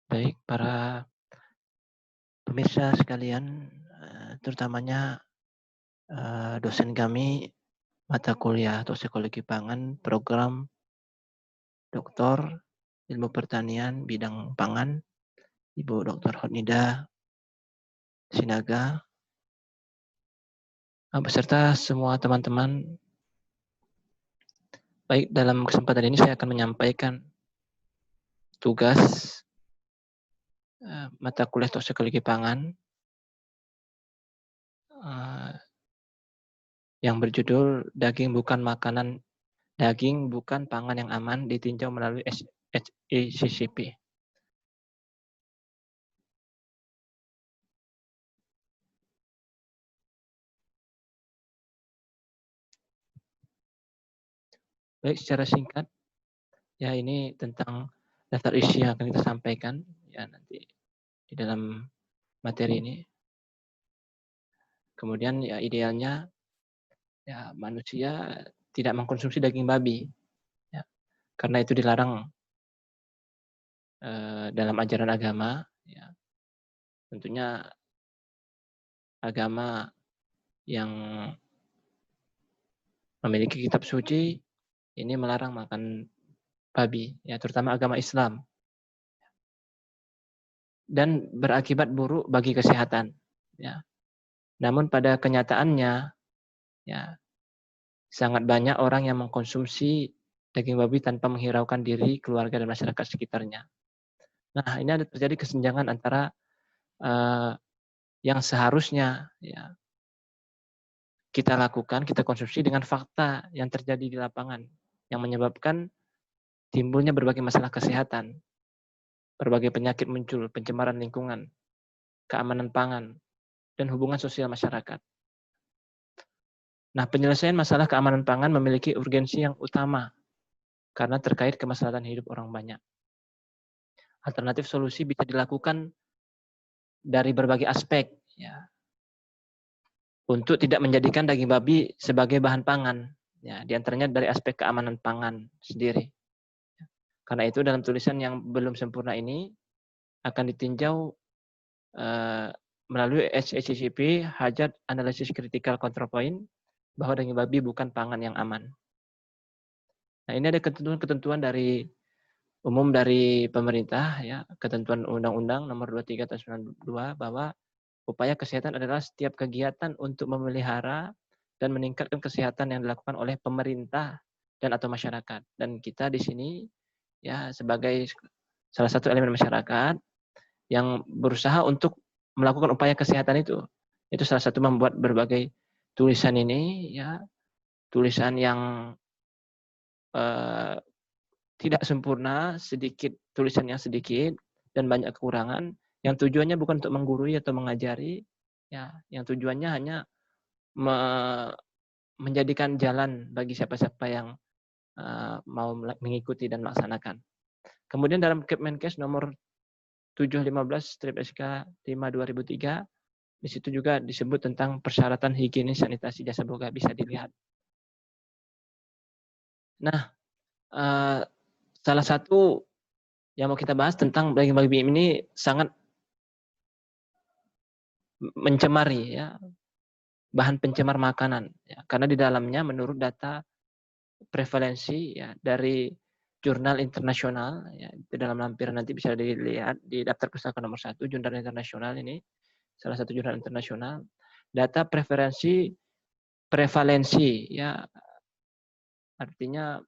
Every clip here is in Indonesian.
Baik, para pemirsa sekalian, terutamanya, dosen kami mata kuliah Toksikologi Pangan, program Doktor Ilmu Pertanian bidang pangan, Ibu Doktor Hotnida Sinaga, beserta semua teman-teman. Baik, dalam kesempatan ini saya akan menyampaikan tugas mata kuliah Toksikologi Pangan yang berjudul Daging bukan pangan yang aman ditinjau melalui HACCP. Baik, secara singkat, ya ini tentang daftar isi yang akan kita sampaikan ya nanti di dalam materi ini. Kemudian ya idealnya ya manusia tidak mengkonsumsi daging babi ya, karena itu dilarang dalam ajaran agama ya. Tentunya agama yang memiliki kitab suci ini melarang makan babi ya, terutama agama Islam, dan berakibat buruk bagi kesehatan ya. Namun pada kenyataannya ya sangat banyak orang yang mengkonsumsi daging babi tanpa menghiraukan diri, keluarga, dan masyarakat sekitarnya. Nah, ini ada terjadi kesenjangan antara yang seharusnya ya kita lakukan, kita konsumsi dengan fakta yang terjadi di lapangan, yang menyebabkan timbulnya berbagai masalah kesehatan, berbagai penyakit muncul, pencemaran lingkungan, keamanan pangan, dan hubungan sosial masyarakat. Nah, penyelesaian masalah keamanan pangan memiliki urgensi yang utama karena terkait kemaslahatan hidup orang banyak. Alternatif solusi bisa dilakukan dari berbagai aspek ya, untuk tidak menjadikan daging babi sebagai bahan pangan ya, diantaranya dari aspek keamanan pangan sendiri. Karena itu dalam tulisan yang belum sempurna ini akan ditinjau melalui HACCP, Hazard Analysis Critical Control Point, bahwa daging babi bukan pangan yang aman. Nah, ini ada ketentuan-ketentuan dari umum dari pemerintah ya, ketentuan Undang-Undang Nomor 23 Tahun 92, bahwa upaya kesehatan adalah setiap kegiatan untuk memelihara dan meningkatkan kesehatan yang dilakukan oleh pemerintah dan atau masyarakat. Dan kita di sini ya sebagai salah satu elemen masyarakat yang berusaha untuk melakukan upaya kesehatan itu. Itu salah satu membuat berbagai tulisan ini ya, tulisan yang tidak sempurna, sedikit tulisan yang sedikit dan banyak kekurangan, yang tujuannya bukan untuk menggurui atau mengajari ya, yang tujuannya hanya menjadikan jalan bagi siapa-siapa yang mau mengikuti dan melaksanakan. Kemudian dalam Kemenkes nomor 715/SK 5/2003, di situ juga disebut tentang persyaratan higienis sanitasi jasa boga, bisa dilihat. Nah, salah satu yang mau kita bahas tentang daging babi ini sangat mencemari ya, bahan pencemar makanan ya, karena di dalamnya menurut data prevalensi ya dari jurnal internasional ya, di dalam lampiran nanti bisa dilihat di daftar pustaka nomor 1, jurnal internasional ini salah satu jurnal internasional, data prevalensi ya, artinya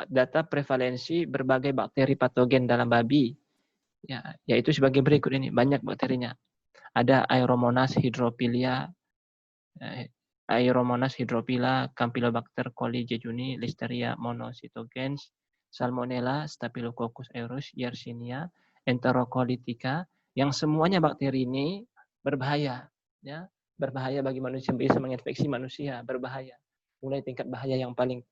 data prevalensi berbagai bakteri patogen dalam babi ya, yaitu sebagai berikut ini, banyak bakterinya. Ada Aeromonas hydrophylla, Campylobacter coli jejuni, Listeria monocytogenes, Salmonella, Staphylococcus aureus, Yersinia, Enterocolitica, yang semuanya bakteri ini berbahaya ya, berbahaya bagi manusia, bisa menginfeksi manusia, berbahaya. Mulai tingkat bahaya yang paling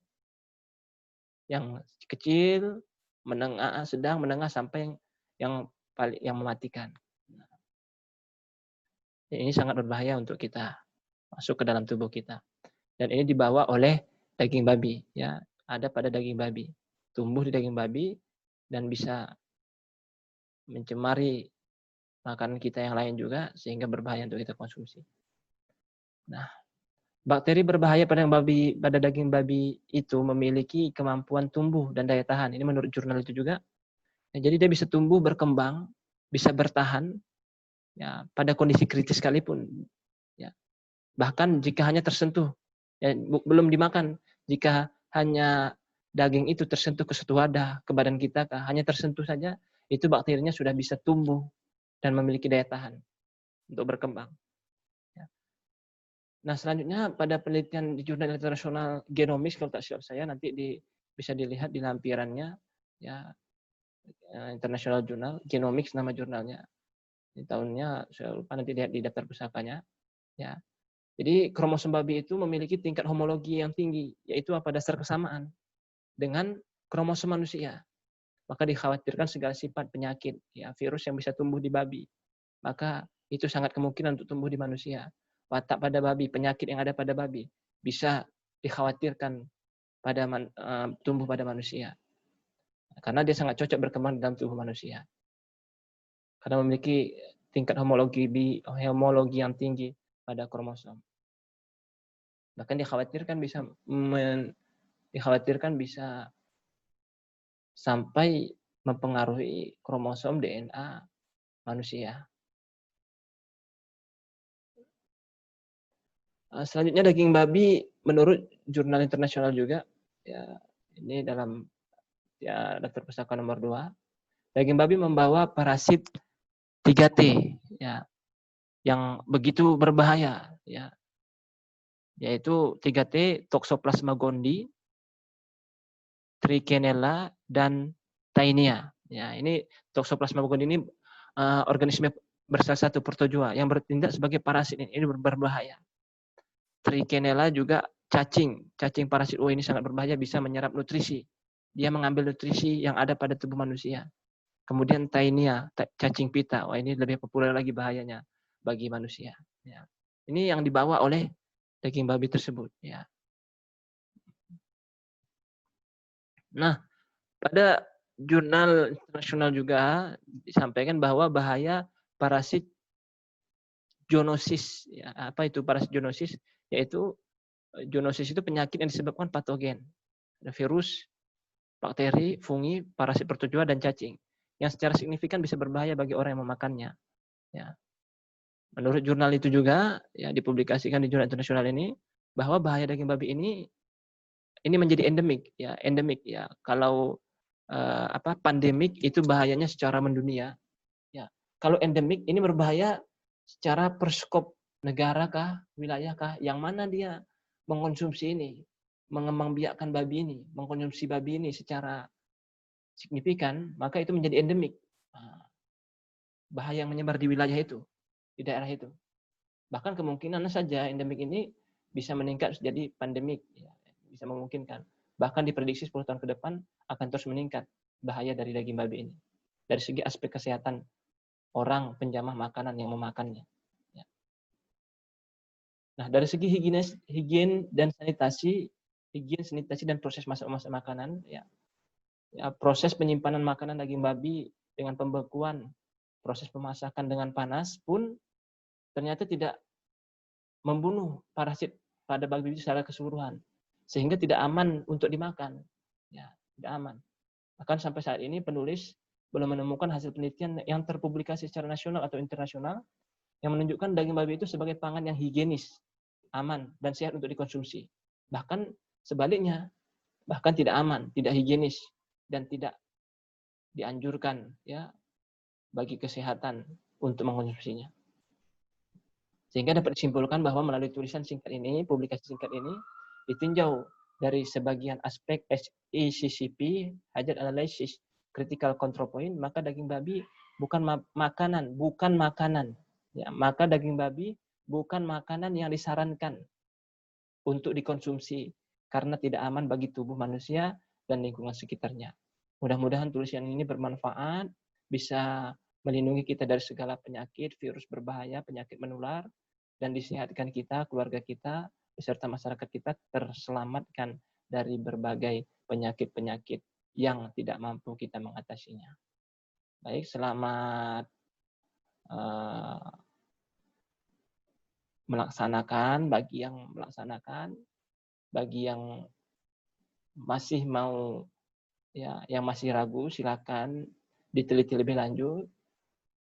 yang kecil, menengah, sedang, menengah, sampai yang mematikan. Ini sangat berbahaya untuk kita masuk ke dalam tubuh kita. Dan ini dibawa oleh daging babi ya, ada pada daging babi, tumbuh di daging babi dan bisa mencemari makanan kita yang lain juga, sehingga berbahaya untuk kita konsumsi. Nah, bakteri berbahaya pada daging babi itu memiliki kemampuan tumbuh dan daya tahan. Ini menurut jurnal itu juga. Ya, jadi dia bisa tumbuh, berkembang, bisa bertahan ya pada kondisi kritis sekalipun. Ya. Bahkan jika hanya tersentuh, ya, belum dimakan, jika hanya daging itu tersentuh ke suatu wadah, ke badan kita, hanya tersentuh saja, itu bakterinya sudah bisa tumbuh dan memiliki daya tahan untuk berkembang. Ya. Nah, selanjutnya pada penelitian di jurnal internasional Genomics, kalau tak silap saya, nanti bisa dilihat di lampirannya, ya, International Journal, Genomics nama jurnalnya. Di tahunnya, saya lupa, nanti lihat di daftar pusakanya. Ya. Jadi kromosom babi itu memiliki tingkat homologi yang tinggi, yaitu apa, dasar kesamaan dengan kromosom manusia. Maka dikhawatirkan segala sifat penyakit, ya, virus yang bisa tumbuh di babi. Maka itu sangat kemungkinan untuk tumbuh di manusia. Watak pada babi, penyakit yang ada pada babi, bisa dikhawatirkan tumbuh pada manusia. Karena dia sangat cocok berkembang dalam tubuh manusia. Karena memiliki tingkat homologi yang tinggi pada kromosom. Bahkan dikhawatirkan bisa sampai mempengaruhi kromosom DNA manusia. Selanjutnya daging babi menurut jurnal internasional juga, ya, ini dalam daftar pusaka nomor 2, daging babi membawa parasit 3T, ya, yang begitu berbahaya, ya, yaitu 3T, Toxoplasma gondii, Trichinella, dan Taenia. Ya, ini Toxoplasma gondii ini organisme bersel satu protozoa yang bertindak sebagai parasit. Ini berbahaya. Trichinella juga cacing parasit. Oh, ini sangat berbahaya, bisa menyerap nutrisi. Dia mengambil nutrisi yang ada pada tubuh manusia. Kemudian Taenia, cacing pita. Wah, ini lebih populer lagi bahayanya bagi manusia. Ya. Ini yang dibawa oleh daging babi tersebut. Ya. Nah, pada jurnal internasional juga disampaikan bahwa bahaya parasit zoonosis. Ya, apa itu parasit zoonosis? Yaitu zoonosis itu penyakit yang disebabkan patogen. Ada virus, bakteri, fungi, parasit protozoa, dan cacing. Yang secara signifikan bisa berbahaya bagi orang yang memakannya. Ya. Menurut jurnal itu juga, ya, dipublikasikan di jurnal internasional ini, bahwa bahaya daging babi ini menjadi endemik. Ya. Kalau pandemik itu bahayanya secara mendunia. Ya. Kalau endemik ini berbahaya secara per skop negara kah, wilayah kah, yang mana dia mengkonsumsi ini, mengembangbiakkan babi ini, mengkonsumsi babi ini secara signifikan, maka itu menjadi endemik. Bahaya yang menyebar di wilayah itu, di daerah itu. Bahkan kemungkinan saja endemik ini bisa meningkat jadi pandemik. Ya, bisa memungkinkan. Bahkan diprediksi 10 tahun ke depan akan terus meningkat bahaya dari daging babi ini. Dari segi aspek kesehatan orang penjamah makanan yang memakannya. Ya. Nah, dari segi higien dan sanitasi dan proses masak makanan, ya, proses penyimpanan makanan daging babi dengan pembekuan, proses pemasakan dengan panas pun ternyata tidak membunuh parasit pada babi itu secara keseluruhan, sehingga tidak aman untuk dimakan. Ya, tidak aman. Bahkan sampai saat ini penulis belum menemukan hasil penelitian yang terpublikasi secara nasional atau internasional yang menunjukkan daging babi itu sebagai pangan yang higienis, aman, dan sehat untuk dikonsumsi. Bahkan sebaliknya, bahkan tidak aman, tidak higienis, dan tidak dianjurkan, ya, bagi kesehatan untuk mengkonsumsinya. Sehingga dapat disimpulkan bahwa melalui tulisan singkat ini, publikasi singkat ini, ditinjau dari sebagian aspek HACCP, Hazard Analysis, Critical Control Point, maka daging babi bukan makanan. Ya, maka daging babi bukan makanan yang disarankan untuk dikonsumsi karena tidak aman bagi tubuh manusia dan lingkungan sekitarnya. Mudah-mudahan tulisan ini bermanfaat, bisa melindungi kita dari segala penyakit, virus berbahaya, penyakit menular, dan disehatkan kita, keluarga kita, beserta masyarakat kita terselamatkan dari berbagai penyakit-penyakit yang tidak mampu kita mengatasinya. Baik, selamat melaksanakan, bagi yang melaksanakan, bagi yang masih mau, ya, yang masih ragu, silakan diteliti lebih lanjut.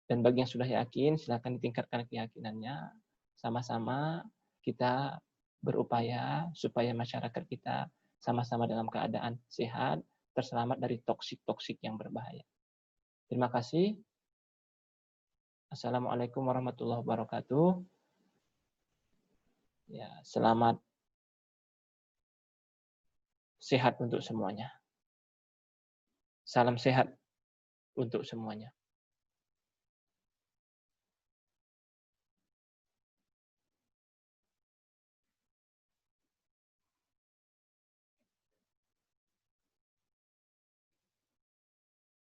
Dan bagi yang sudah yakin, silakan ditingkatkan keyakinannya. Sama-sama kita berupaya supaya masyarakat kita sama-sama dalam keadaan sehat, terselamat dari toksik-toksik yang berbahaya. Terima kasih. Assalamualaikum warahmatullahi wabarakatuh. Ya, selamat sehat untuk semuanya. Salam sehat untuk semuanya.